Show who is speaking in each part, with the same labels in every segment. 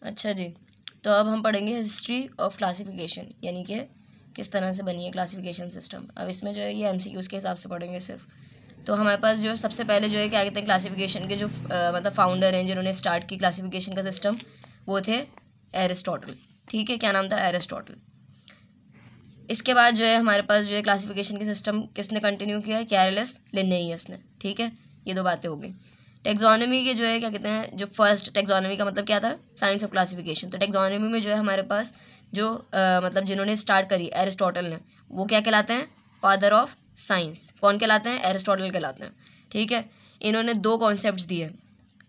Speaker 1: अच्छा जी, तो अब हम पढ़ेंगे हिस्ट्री ऑफ क्लासिफिकेशन, यानी कि किस तरह से बनी है क्लासिफिकेशन सिस्टम। अब इसमें जो है ये MCQs के हिसाब से पढ़ेंगे सिर्फ। तो हमारे पास जो है सबसे पहले जो है क्या कहते हैं क्लासिफिकेशन के जो मतलब फाउंडर हैं जिन्होंने स्टार्ट की क्लासिफिकेशन का सिस्टम, वो थे एरिस्टोटल। ठीक है, क्या नाम था? एरिस्टोटल। इसके बाद जो है हमारे पास जो है क्लासिफिकेशन के सिस्टम किसने कंटिन्यू किया है? कैरलस लिन्नेयस ने। ठीक है, ये दो बातें हो गई। टेक्सोनॉमी के जो है क्या कहते हैं, जो फर्स्ट टेक्सोनॉमी का मतलब क्या था? Science of classification. तो टेक्सोनॉमी में जो है हमारे पास जो मतलब जिन्होंने स्टार्ट करी एरिस्टोटल ने, वो क्या कहलाते हैं? Father of science. कौन कहलाते हैं? एरिस्टोटल कहलाते हैं। ठीक है, इन्होंने दो कॉन्सेप्ट्स दिए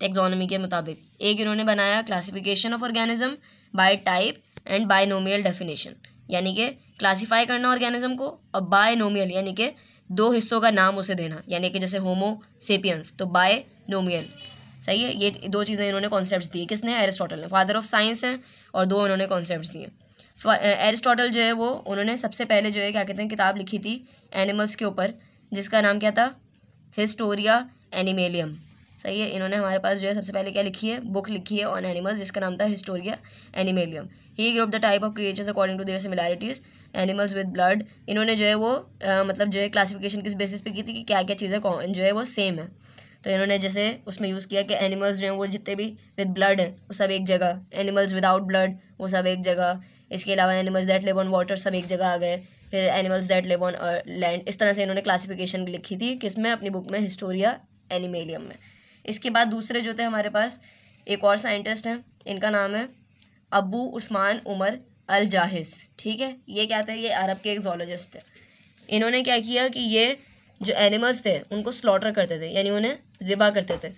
Speaker 1: टेक्सोनॉमी के मुताबिक। एक इन्होंने बनाया classification of organism by type and binomial definition, यानी कि क्लासीफाई करना ऑर्गेनिज्म को, और बायनोमियल यानी कि दो हिस्सों का नाम उसे देना, यानी कि जैसे होमो सेपियंस, तो बायनोमियल। सही है, ये दो चीज़ें इन्होंने कॉन्सेप्ट्स दिए। किसने? एरिस्टोटल ने। फादर ऑफ साइंस है, और दो इन्होंने कॉन्सेप्ट्स दिए। एरिस्टोटल जो है वो उन्होंने सबसे पहले जो है क्या कहते हैं किताब लिखी थी एनिमल्स के ऊपर, जिसका नाम क्या था? हिस्टोरिया एनिमेलियम। सही है, इन्होंने हमारे पास जो है सबसे पहले क्या लिखी है? बुक लिखी है ऑन एनिमल्स, जिसका नाम था Historia Animalium. He group the type of creatures according to their similarities, animals with blood. इन्होंने जो है वो मतलब जो है क्लासिफिकेशन किस बेसिस पे की थी कि क्या क्या चीज़ें जो है वो सेम है। तो इन्होंने जैसे उसमें यूज़ किया कि एनिमल्स जो हैं वो जितने भी विद ब्लड हैं वो सब एक जगह, एनिमल्स विदाउट ब्लड वो सब एक जगह। इसके अलावा animals that live on water सब एक जगह आ गए। फिर animals that live on land. इस तरह से इन्होंने क्लासिफिकेशन लिखी थी किसमें? अपनी बुक में, हिस्टोरिया एनिमेलियम में। इसके बाद दूसरे जो थे हमारे पास एक और साइंटिस्ट हैं, इनका नाम है अबू उस्मान उमर अल जाहिस। ठीक है, ये क्या थे? ये अरब के एक जोलॉजिस्ट थे। इन्होंने क्या किया कि ये जो एनिमल्स थे उनको स्लॉटर करते थे, यानी उन्हें ज़िबा करते थे।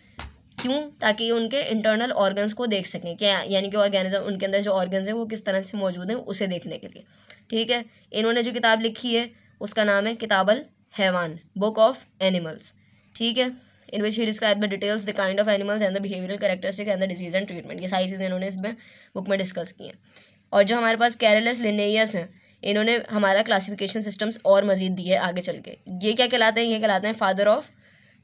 Speaker 1: क्यों? ताकि उनके इंटरनल ऑर्गन्स को देख सकें, क्या यानी कि ऑर्गेनिज्म, उनके अंदर जो ऑर्गन्स हैं वो किस तरह से मौजूद हैं उसे देखने के लिए। ठीक है, इन्होंने जो किताब लिखी है उसका नाम है किताबल हैवान, बुक ऑफ एनिमल्स। ठीक है, in which he describe the details the kind of animals and the behavioural characteristic and the disease and treatment. ये सारी चीज़ें इन्होंने इसमें बुक में डिस्कस की हैं। और जो हमारे पास कैरलस लिन्नेयस हैं, इन्होंने हमारा क्लासिफिकेशन सिस्टम्स और मजीद दिए आगे चल के। ये क्या कहलाते हैं? ये कहलाते हैं फादर ऑफ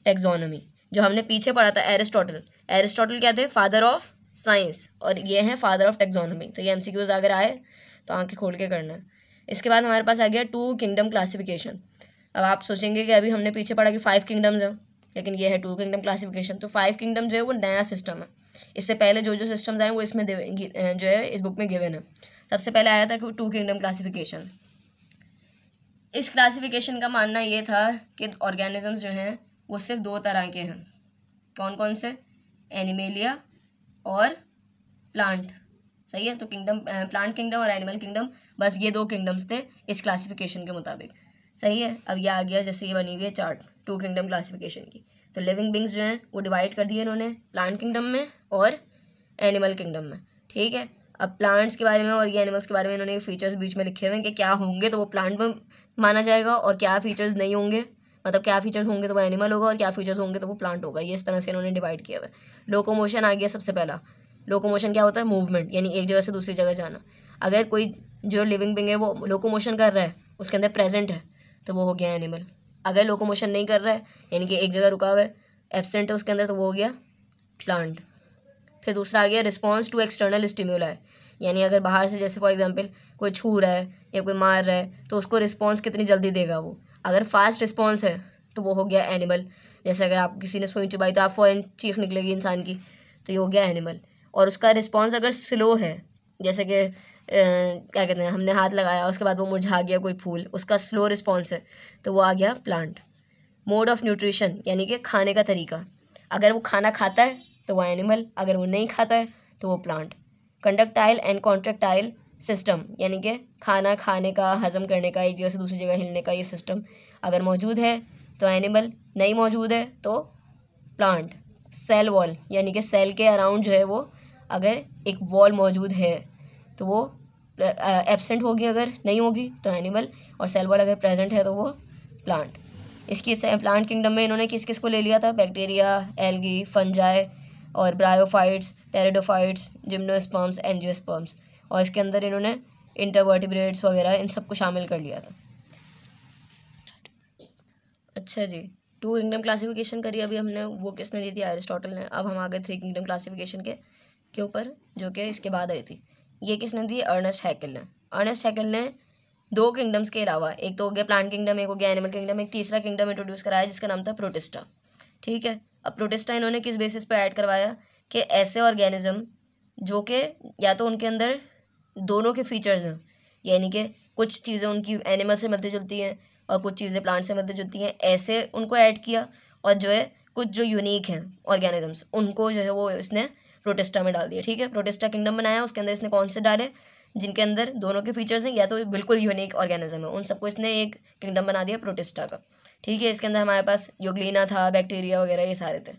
Speaker 1: टेक्सोनॉमी। जो हमने पीछे पढ़ा था एरिस्टोटल, एरिस्टोटल क्या थे? फादर ऑफ साइंस, और ये हैं फादर ऑफ टेक्सोनॉमी। तो ये MCQs अगर आए तो आंखें खोल के करना है। इसके बाद हमारे पास आ गया 2 किंगडम क्लासिफिकेशन। अब आप सोचेंगे कि अभी हमने पीछे पढ़ा कि 5 किंगडम्स हैं, लेकिन ये है 2 किंगडम क्लासिफिकेशन। तो 5 किंगडम जो है वो नया सिस्टम है। इससे पहले जो जो सिस्टम्स आए वो इसमें जो है इस बुक में गिवन है। सबसे पहले आया था कि 2 किंगडम क्लासिफिकेशन। इस क्लासिफिकेशन का मानना ये था कि ऑर्गेनिजम्स जो हैं वो सिर्फ 2 तरह के हैं। कौन कौन से? एनिमेलिया और प्लांट। सही है, तो किंगडम, प्लांट किंगडम और एनिमल किंगडम, बस ये 2 किंगडम्स थे इस क्लासिफिकेशन के मुताबिक। सही है, अब ये आ गया जैसे ये बनी हुई है चार्ट 2 किंगडम क्लासिफिकेशन की। तो लिविंग बींग्स जो हैं वो डिवाइड कर दिए इन्होंने प्लांट किंगडम में और एनिमल किंगडम में। ठीक है, अब प्लांट्स के बारे में और ये एनिमल्स के बारे में इन्होंने फीचर्स बीच में लिखे हुए हैं कि क्या होंगे तो वो प्लांट में माना जाएगा, और क्या फीचर्स नहीं होंगे, मतलब क्या फीचर्स होंगे तो वो एनिमल होगा, और क्या फीचर्स होंगे तो वो प्लांट होगा। ये इस तरह से इन्होंने डिवाइड किया हुआ है। लोकोमोशन आ गया सबसे पहला। लोकोमोशन क्या होता है? मूवमेंट, यानी एक जगह से दूसरी जगह जाना। अगर कोई जो लिविंग बिंग है वो लोकोमोशन कर रहा है, उसके अंदर प्रेजेंट है, तो वो हो गया एनिमल। अगर लोकोमोशन नहीं कर रहा है, यानी कि एक जगह रुका हुआ है, एब्सेंट है उसके अंदर, तो वो हो गया प्लांट। फिर दूसरा आ गया रिस्पॉन्स टू एक्सटर्नल स्टिम्युलाई, यानी अगर बाहर से जैसे फॉर एग्जांपल कोई छू रहा है या कोई मार रहा है तो उसको रिस्पॉन्स कितनी जल्दी देगा वो। अगर फास्ट रिस्पॉन्स है तो वो हो गया एनिमल। जैसे अगर आप किसी ने सुई चुबाई तो आप फ़ौरन चीख निकलेगी इंसान की, तो ये हो गया एनिमल। और उसका रिस्पॉन्स अगर स्लो है, जैसे कि क्या कहते हैं, हमने हाथ लगाया उसके बाद वो मुरझा गया कोई फूल, उसका स्लो रिस्पॉन्स है, तो वो आ गया प्लांट। मोड ऑफ न्यूट्रिशन, यानी कि खाने का तरीका, अगर वो खाना खाता है तो वो एनिमल, अगर वो नहीं खाता है तो वो प्लांट। कंडक्टाइल एंड कॉन्ट्रेक्टाइल सिस्टम, यानी कि खाना खाने का, हजम करने का, एक जगह से दूसरी जगह हिलने का ये सिस्टम अगर मौजूद है तो एनिमल, नहीं मौजूद है तो प्लांट। सेल वॉल, यानी कि सेल के अराउंड जो है वो अगर एक वॉल मौजूद है तो वो एब्सेंट होगी, अगर नहीं होगी तो एनिमल, और सेल वॉल अगर प्रेजेंट है तो वो प्लांट। इसकी प्लांट किंगडम में इन्होंने किस किस को ले लिया था? बैक्टीरिया, एल्गी, फंजाई और ब्रायोफाइट्स, टेरिडोफाइट्स, जिम्नोस्पर्म्स, एंजियोस्पर्म्स, और इसके अंदर इन्होंने इंटरवर्टिब्रेट्स वगैरह इन सबको शामिल कर लिया था। अच्छा जी, 2 किंगडम क्लासिफिकेशन करी अभी हमने, वो किसने दी थी? एरिस्टोटल ने। अब हम आ गए 3 किंगडम क्लासिफिकेशन के के ऊपर, जो कि इसके बाद आई थी। ये किसने दी? अर्नेस्ट हैकेल ने। अर्नेस्ट हैकेल ने 2 किंगडम्स के अलावा, एक तो हो गया प्लांट किंगडम, एक हो गया एनिमल किंगडम, एक तीसरा किंगडम इंट्रोड्यूस कराया जिसका नाम था प्रोटिस्टा। ठीक है, अब प्रोटिस्टा इन्होंने किस बेसिस पे ऐड करवाया कि ऐसे ऑर्गेनिज्म जो कि या तो उनके अंदर दोनों के फीचर्स हैं, यानी कि कुछ चीज़ें उनकी एनिमल से मिलती जुलती हैं और कुछ चीज़ें प्लांट से मिलती जुलती हैं, ऐसे उनको ऐड किया, और जो है कुछ जो यूनिक हैं ऑर्गेनिजम्स उनको जो है वो इसने प्रोटिस्टा में डाल दिया। ठीक है, प्रोटिस्टा किंगडम बनाया, उसके अंदर इसने कौन से डाले? जिनके अंदर दोनों के फीचर्स हैं या तो बिल्कुल यूनिक ऑर्गेनिज्म है, उन सबको इसने एक किंगडम बना दिया प्रोटिस्टा का। ठीक है, इसके अंदर हमारे पास यूग्लिना था, बैक्टीरिया वगैरह ये सारे थे।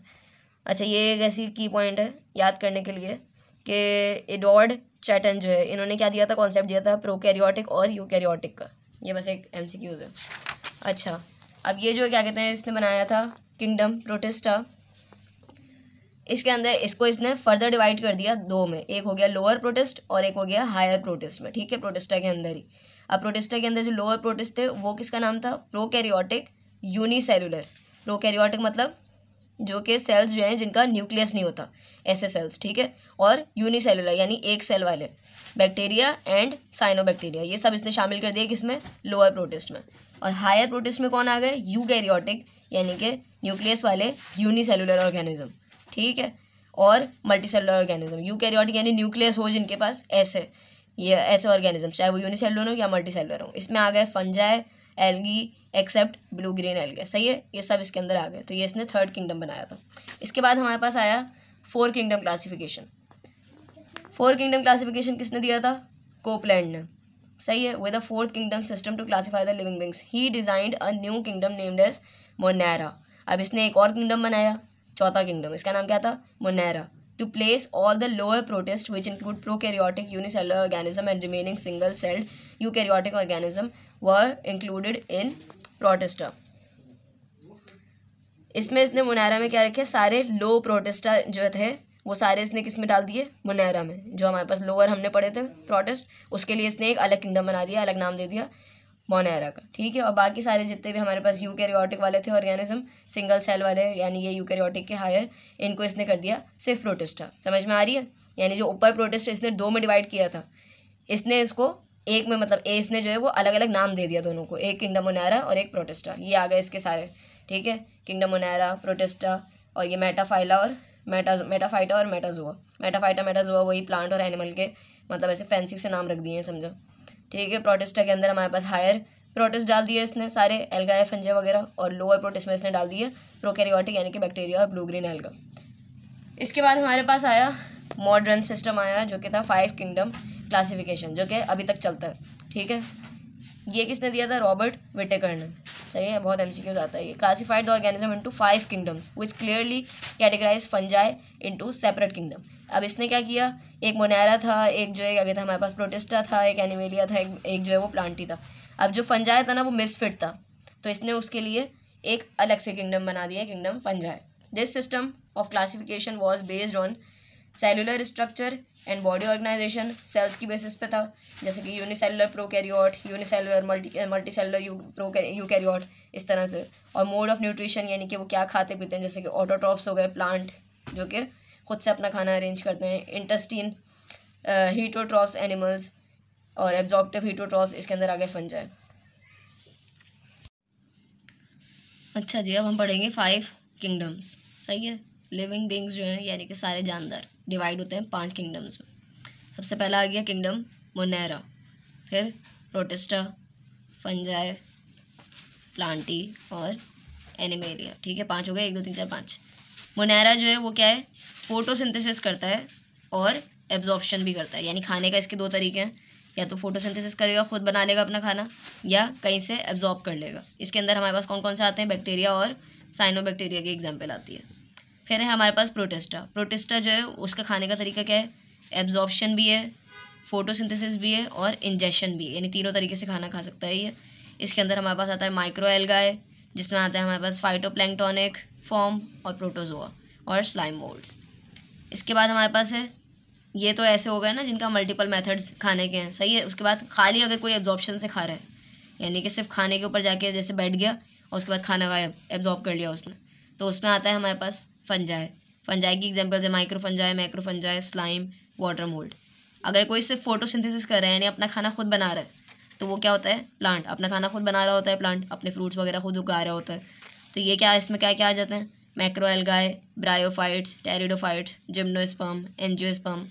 Speaker 1: अच्छा, ये एक ऐसी की पॉइंट है याद करने के लिए कि एडवर्ड चैटन जो है, इन्होंने क्या दिया था? कॉन्सेप्ट दिया था प्रोकैरियोटिक और यूकैरियोटिक का। ये बस एक MCQs है। अच्छा, अब ये जो क्या कहते हैं, इसने बनाया था किंगडम प्रोटिस्टा। इसके अंदर इसको इसने फर्दर डिवाइड कर दिया 2 में, एक हो गया लोअर प्रोटिस्ट और एक हो गया हायर प्रोटिस्ट में। ठीक है, प्रोटिस्टा के अंदर ही। अब प्रोटिस्टा के अंदर जो लोअर प्रोटिस्ट थे वो किसका नाम था? Prokaryotic unicellular. प्रोकैरियोटिक मतलब जो कि सेल्स जो हैं जिनका न्यूक्लियस नहीं होता, ऐसे सेल्स। ठीक है, और यूनिसेलुलर यानी एक सेल वाले, बैक्टीरिया एंड साइनोबैक्टीरिया, ये सब इसने शामिल कर दिया किसमें? लोअर प्रोटिस्ट में। और हायर प्रोटिस्ट में कौन आ गए? यूकैरियोटिक यानी कि न्यूक्लियस वाले यूनिसेलुलर ऑर्गेनिज्म। ठीक है, और मल्टीसेलुलर ऑर्गेनिज्म। यूकैरियोटिक यानी न्यूक्लियस हो जिनके पास, ऐसे ये ऐसे ऑर्गेनिज्म, चाहे वो यूनिसेलुलर हो या मल्टीसेलुलर हो। इसमें आ गए fungi, algae, except blue green algae. सही है, ये सब इसके अंदर आ गए। तो ये इसने 3rd किंगडम बनाया था। इसके बाद हमारे पास आया 4 किंगडम क्लासिफिकेशन। 4 किंगडम क्लासिफिकेशन किसने दिया था? कोपलैंड ने। सही है, with the 4th kingdom system to classify the living beings he designed a new kingdom named as Monera. अब इसने एक और किंगडम बनाया, 4था किंगडम, इसका नाम क्या था? Monera. To place all the lower protists, which include prokaryotic unicellular organism and remaining single-celled eukaryotic organism, were included in protista. इसमें इसने मोनेरा में क्या रखे? सारे लो प्रोटिस्टा जो थे वो सारे इसने किस में डाल दिए? मोनेरा में। जो हमारे पास लोअर हमने पढ़े थे प्रोटिस्ट, उसके लिए इसने एक अलग किंगडम बना दिया, अलग नाम दे दिया मोनेरा का। ठीक है, और बाकी सारे जितने भी हमारे पास यूकैरियोटिक वाले थे ऑर्गेनिज्म, सिंगल सेल वाले यानी ये यूकैरियोटिक के हायर, इनको इसने कर दिया सिर्फ प्रोटिस्टा। समझ में आ रही है? यानी जो ऊपर प्रोटिस्ट इसने 2 में डिवाइड किया था, इसने इसको एक में, मतलब इसने जो है वो अलग अलग नाम दे दिया दोनों को, एक किंगडम मोनेरा और एक प्रोटिस्टा। ये आ गए इसके सारे। ठीक है, किंगडम मोनेरा, प्रोटिस्टा, और ये मेटाफाइला और मेटाफाइटा और मेटाजोआ। मेटाफाइटा मेटाजोआ वही प्लांट और एनिमल के, मतलब ऐसे फैंसी से नाम रख दिए हैं, समझो। ठीक है, प्रोटिस्टा के अंदर हमारे पास हायर प्रोटिस्ट डाल दिए इसने सारे, एल्गा, फंजाई वगैरह, और लोअर प्रोटिस्ट में इसने डाल दिए प्रोकैरियोटिक यानी कि बैक्टीरिया और ब्लू ग्रीन एल्गा। इसके बाद हमारे पास आया मॉडर्न सिस्टम आया, जो कि था 5 किंगडम क्लासिफिकेशन, जो कि अभी तक चलता है। ठीक है, ये किसने दिया था? रॉबर्ट विटेकर ने। सही है, बहुत MCQs आता है ये। Classified the organism into 5 kingdoms which clearly categorize fungi into separate kingdom. अब इसने क्या किया? एक मोनेरा था, एक जो है क्या कहता है हमारे पास प्रोटिस्टा था, एक एनिमेलिया था, एक जो है वो प्लांटी था। अब जो फंजाई था ना वो मिसफिट था, तो इसने उसके लिए एक अलग से किंगडम बना दिया, kingdom fungi. This system of classification was based on cellular structure and body organization. Cells की बेसिस पे था, जैसे कि unicellular prokaryote, unicellular multicellular eukaryote, इस तरह से। और मोड ऑफ न्यूट्रिशन यानी कि वो क्या खाते पीते हैं, जैसे कि ऑटोट्रॉप्स हो गए, प्लांट जो कि खुद से अपना खाना अरेंज करते हैं, इंटेस्टीन, हीटोट्रॉप्स एनिमल्स, और एब्जॉर्प्टिव हीटोट्रॉप्स, इसके अंदर आ गए फंजाई। अच्छा जी, अब हम पढ़ेंगे 5 किंगडम्स। सही है, लिविंग बींग्स जो हैं यानी कि सारे जानदार डिवाइड होते हैं 5 किंगडम्स में। सबसे पहला आ गया किंगडम मोनेरा, फिर प्रोटिस्टा, फंजाई, प्लांटी और एनिमेलिया। ठीक है, 5 हो गए, 1 2 3 4 5। मोनेरा जो है वो क्या है? फोटोसिंथेसिस करता है और एब्जॉर्प्शन भी करता है, यानी खाने का इसके 2 तरीके हैं, या तो फोटोसिंथेसिस करेगा, खुद बना लेगा अपना खाना, या कहीं से एब्जॉर्ब कर लेगा। इसके अंदर हमारे पास कौन कौन से आते हैं? बैक्टीरिया और साइनोबैक्टीरिया की एग्जाम्पल आती है। फिर है हमारे पास प्रोटिस्टा। प्रोटिस्टा जो है उसका खाने का तरीका क्या है? एब्जॉर्प्शन भी है, फोटोसिंथेसिस भी है और इंजेक्शन भी है, यानी तीनों तरीके से खाना खा सकता है ये। इसके अंदर हमारे पास आता है माइक्रो एल्गाए, जिसमें आता है हमारे पास फाइटोप्लैंक्टोनिक फॉर्म और प्रोटोजोआ और स्लाइम मोल्ड्स। इसके बाद हमारे पास है, ये तो ऐसे हो गए ना जिनका मल्टीपल मेथड्स खाने के हैं। सही है, उसके बाद खाली अगर कोई एब्जॉर्प्शन से खा रहा है, यानी कि सिर्फ खाने के ऊपर जाके जैसे बैठ गया और उसके बाद खाना का एब्जॉर्ब कर लिया उसने, तो उसमें आता है हमारे पास फंजाई। फंजाई की एग्जांपल्स है माइक्रोफंजाई, मैक्रोफंजाई, स्लाइम, वाटर मोल्ड। अगर कोई सिर्फ फोटोसिंथेसिस कर रहा है यानी अपना खाना खुद बना रहा है तो वो क्या होता है, प्लांट। अपना खाना खुद बना रहा होता है प्लांट, अपने फ्रूट्स वगैरह खुद उगा रहा होता है। तो ये क्या, इसमें क्या क्या आ जाते हैं, macro algae, bryophytes, pteridophytes, gymnosperm, angiosperm.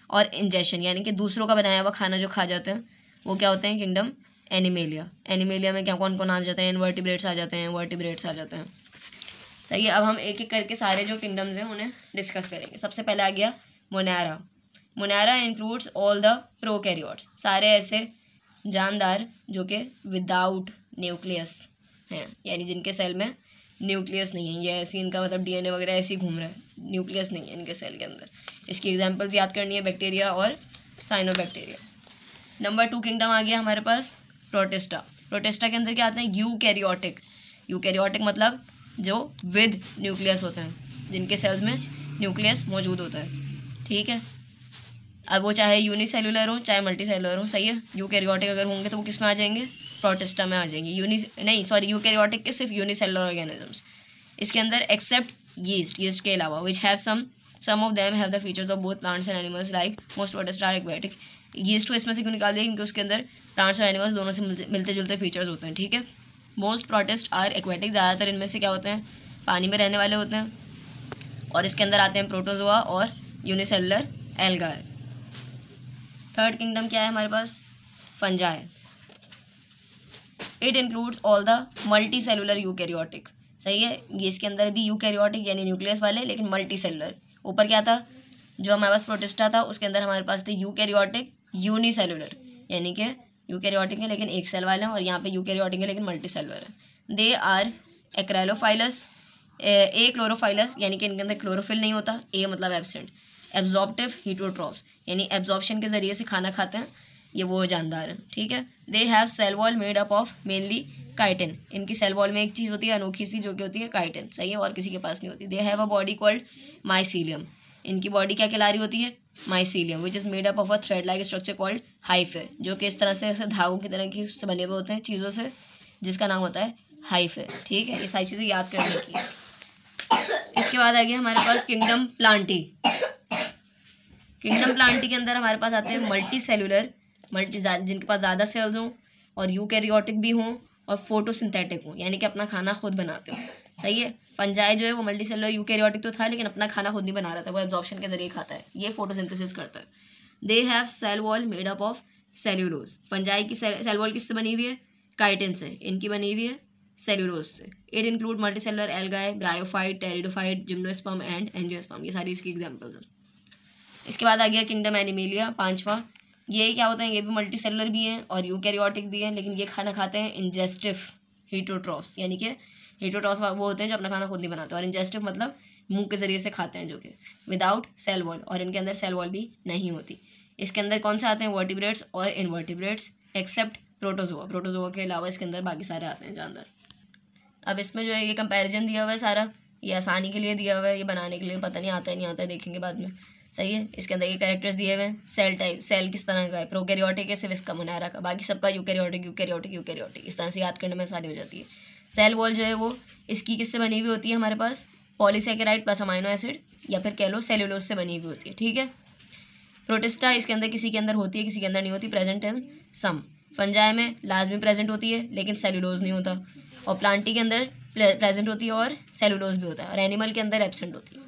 Speaker 1: और इंजेशन यानी कि दूसरों का बनाया हुआ खाना जो खा जाते हैं वो क्या होते हैं, किंगडम एनिमेलिया। एनिमेलिया में क्या कौन कौन आ जाते हैं, इनवर्टिब्रेट्स आ जाते हैं, वर्टिब्रेट्स आ जाते हैं। सही है, अब हम एक एक करके सारे जो किंगडम्स हैं उन्हें डिस्कस करेंगे। सबसे पहले आ गया Monera. Monera includes all the prokaryotes, सारे ऐसे जानदार जो कि विदाउट न्यूक्लियस हैं, यानी जिनके सेल में न्यूक्लियस नहीं है। ये ऐसी इनका मतलब डीएनए वगैरह ऐसे ही घूम रहा है, न्यूक्लियस नहीं है इनके सेल के अंदर। इसकी एग्जांपल्स याद करनी है, बैक्टीरिया और साइनोबैक्टीरिया। नंबर 2 किंगडम आ गया हमारे पास प्रोटिस्टा। प्रोटिस्टा के अंदर क्या आते हैं, यूकैरियोटिक। यूकैरियोटिक मतलब जो विद न्यूक्लियस होते हैं, जिनके सेल्स में न्यूक्लियस मौजूद होता है। ठीक है, अब वो चाहे यूनिसेलुलर हो चाहे मल्टीसेलुलर हो। सही है, यूकैरियोटिक अगर होंगे तो वो किस में आ जाएंगे, प्रोटिस्टा में आ जाएंगे। यूकैरियोटिक के सिर्फ यूनिसेलुलर ऑर्गेनिजम्स इसके अंदर, एक्सेप्ट यीस्ट के अलावा, which have some of them have the features of both plants and animals like most protista are aquatic. Yeast को इसमें से क्यों निकाल दिया, क्योंकि उसके अंदर प्लांट्स और एनिमल्स दोनों से मिलते जुलते फीचर्स होते हैं। ठीक है, मोस्ट प्रोटिस्ट आर एक्वेटिक, ज़्यादातर इनमें से क्या होते हैं, पानी में रहने वाले होते हैं। और इसके अंदर आते हैं प्रोटोजोआ और यूनिसेलुलर एल्गा। थर्ड किंगडम क्या है हमारे पास, fungi. It includes all the multi cellular eukaryotic. सही है, ये इसके अंदर भी यूकैरियोटिक यानी न्यूक्लियस वाले, लेकिन मल्टी सेलुलर। ऊपर क्या था, जो हमारे पास प्रोटिस्टा था उसके अंदर हमारे पास थे यूकैरियोटिक यूनिसेलुलर, यानी कि यूकैरियोटिक है लेकिन एक सेल वाले हैं, और यहाँ पे यूकैरियोटिक है लेकिन मल्टी सेलुलर है। दे आर एक्रेलोफाइलस, ए क्लोरोफाइलस, यानी कि इनके अंदर क्लोरोफिल नहीं होता, ए मतलब एब्सेंट। एब्जॉर्प्टिव हीटरोट्रॉफ्स, यानी एब्जॉर्प्शन के ज़रिए से खाना खाते हैं, ये वो जानदार हैं। ठीक है, they have cell wall made up of mainly chitin. इनकी सेल वॉल में एक चीज़ होती है अनोखी सी, जो कि होती है काइटिन। सही है, और किसी के पास नहीं होती। They have a body called mycelium. इनकी बॉडी क्या कहला रही होती है, mycelium, which is made up of a thread like structure called hyphae, जो कि इस तरह से ऐसे धागों की तरह की से बने हुए होते हैं चीज़ों से, जिसका नाम होता है हाइफे। ठीक है, ये सारी चीज़ें याद करने की है। इसके बाद आ गया हमारे पास किंगडम प्लांटी। किंगडम प्लांटी के अंदर हमारे पास आते हैं मल्टी सेलुलर, जिनके पास ज़्यादा सेल्स हों और यूकैरियोटिक भी हों और फोटोसिंथेटिक हों, यानी कि अपना खाना खुद बनाते हों। सही है, फंजाई जो है वो मल्टी सेलुलर यूकैरियोटिक तो था लेकिन अपना खाना खुद नहीं बना रहा था, वो एब्जॉर्प्शन के जरिए खाता है, ये फोटोसिंथेसिस करता है। They have cell wall made up of cellulose. Fungi की सेल वॉल किससे बनी हुई है, काइटिन से। इनकी बनी हुई है सेल्यूलोज से। It include multi cellular algae, bryophyte, pteridophyte, gymnosperm and angiosperm, ये सारी इसकी एग्जाम्पल्स हैं। इसके बाद आ गया किंगडम एनिमेलिया, 5वां। ये क्या होता है, ये भी मल्टी सेलुलर भी हैं और यूकैरियोटिक भी हैं, लेकिन ये खाना खाते हैं इंजेस्टिव हीटरोट्रॉफ्स, यानी कि हीटरोट्रॉफ्स वो होते हैं जो अपना खाना खुद नहीं बनाते, और इंजेस्टिव मतलब मुंह के ज़रिए से खाते हैं, जो कि विदाउट सेल वॉल, और इनके अंदर सेल वॉल भी नहीं होती। इसके अंदर कौन से आते हैं, वर्टिब्रेट्स और इनवर्टिब्रेट्स, एक्सेप्ट प्रोटोजोआ। प्रोटोजोआ के अलावा इसके अंदर बाकी सारे आते हैं जानदार। अब इसमें जो है ये कंपैरिजन दिया हुआ है सारा, ये आसानी के लिए दिया हुआ है, ये बनाने के लिए पता नहीं आता है नहीं आता है, देखेंगे बाद में। सही है, इसके अंदर ये कैरेक्टर्स दिए हुए हैं, सेल टाइप, सेल किस तरह का है, प्रोकैरियोटिक है सिर्फ इसका मोनेरा का, बाकी सबका यूकैरियोटिक यूकैरियोटिक यूकैरियोटिक, इस तरह से याद करने में आसानी हो जाती है। सेल वॉल जो है वो इसकी किससे बनी हुई होती है हमारे पास, पॉलीसैकेराइड प्लस अमाइनो एसिड, या फिर कह लो सेल्यूलोज से बनी हुई होती है। ठीक है, प्रोटिस्टा इसके अंदर किसी के अंदर होती है किसी के अंदर नहीं होती, प्रेजेंट इन सम। फंजाई में लाजमी प्रेजेंट होती है लेकिन सेल्यूलोज नहीं होता, और प्लांटी के अंदर प्रेजेंट होती है और सेल्यूलोज भी होता है, और एनिमल के अंदर एब्सेंट होती है।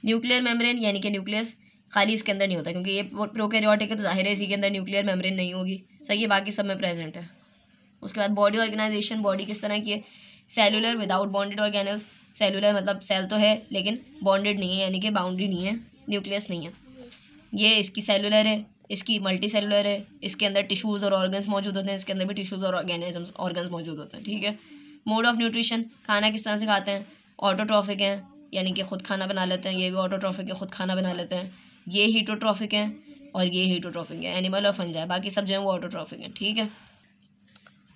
Speaker 1: न्यूक्लियर मेम्ब्रेन यानी कि न्यूक्लियस खाली इसके अंदर नहीं होता, क्योंकि ये प्रोकैरियोटिक है तो जाहिर है इसी के अंदर न्यूक्लियर मेम्ब्रेन नहीं होगी। सही है, बाकी सब में प्रेजेंट है। उसके बाद बॉडी ऑर्गेनाइजेशन, बॉडी किस तरह की है, cellular without bonded organelles. Cellular मतलब सेल तो है लेकिन बॉन्डेड नहीं है, यानी कि बाउंड्री नहीं है, न्यूक्लियस नहीं है। ये इसकी सेलुलर है, इसकी मल्टी सेलुलर है, इसके अंदर टिश्यूज़ और ऑर्गन्स मौजूद होते हैं, इसके अंदर भी टिश्यूज़ और ऑर्गेनिजम्स ऑर्गन्स मौजूद होते हैं। ठीक है, मोड ऑफ न्यूट्रिशन, खाना किस तरह से खाते हैं, ऑटोट्रॉफिक हैं, यानी कि खुद खाना बना लेते हैं, ये भी ऑटोट्रॉफिक है, खुद खाना बना लेते हैं। ये हीटोट्रॉफिक हैं और ये हीटोट्रॉफिक है, एनिमल और फंजाई, बाकी सब जो है वो ऑटोट्रॉफिक हैं। ठीक है,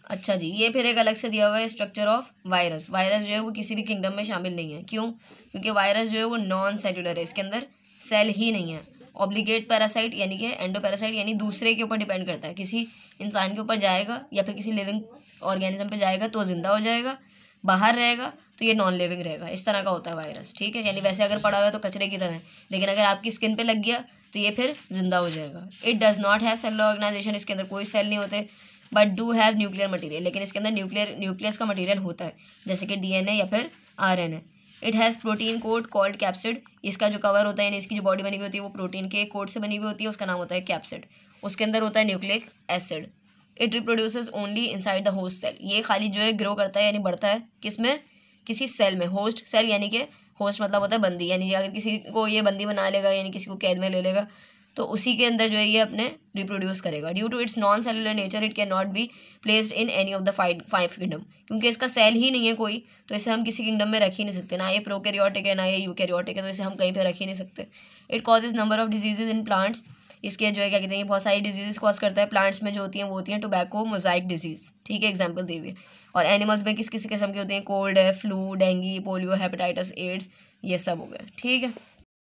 Speaker 1: अच्छा जी, ये फिर एक अलग से दिया हुआ है स्ट्रक्चर ऑफ वायरस। वायरस जो है वो किसी भी किंगडम में शामिल नहीं है, क्यों, क्योंकि वायरस जो है वो नॉन सेलुलर है, इसके अंदर सेल ही नहीं है। ऑब्लिगेट पैरासाइट यानी कि एंडोपैरासाइट, यानी दूसरे के ऊपर डिपेंड करता है, किसी इंसान के ऊपर जाएगा या फिर किसी लिविंग ऑर्गेनिज्म पे जाएगा तो ज़िंदा हो जाएगा, बाहर रहेगा तो ये नॉन लिविंग रहेगा। इस तरह का होता है वायरस, ठीक है। यानी वैसे अगर पड़ा हुआ है तो कचरे की तरह है, लेकिन अगर आपकी स्किन पे लग गया तो ये फिर जिंदा हो जाएगा। It does not have cellular organization, इसके अंदर कोई सेल नहीं होते, but do have nuclear material, लेकिन इसके अंदर न्यूक्लियस का मटीरियल होता है, जैसे कि DNA या फिर RNA। It has protein code called capsid, इसका जो कवर होता है यानी इसकी जो बॉडी बनी हुई होती है वो प्रोटीन के कोड से बनी हुई होती है, उसका नाम होता है कैप्सिड। उसके अंदर होता है nucleic acid. It reproduces only inside the host cell, ये खाली जो है ग्रो करता है यानी बढ़ता है किस में, किसी सेल में। होस्ट सेल यानी कि होस्ट मतलब होता है बंदी, यानी अगर किसी को ये बंदी बना लेगा यानी किसी को कैद में ले लेगा तो उसी के अंदर जो है ये अपने रिप्रोड्यूस करेगा। Due to its non cellular nature it can not be placed in any of the 5 kingdom, क्योंकि इसका सेल ही नहीं है कोई, तो इसे हम किसी किंगडम में रख ही नहीं सकते, ना ये प्रोकैरियोटिक है ना ये यूकैरियोटिक है, तो इसे हम कहीं पर रख ही नहीं सकते। It causes number of diseases in plants, इसके जो है क्या कहते हैं बहुत सारी डिजीज़ कॉज करता है प्लांट्स में, जो होती हैं वो होती हैं टोबैको मोजाइक डिजीज़, ठीक है, एग्जांपल दी हुई है। और एनिमल्स में किस किस किस्म की होती हैं, कोल्ड है, flu, dengue, polio, hepatitis, AIDS, ये सब हो गए, ठीक है।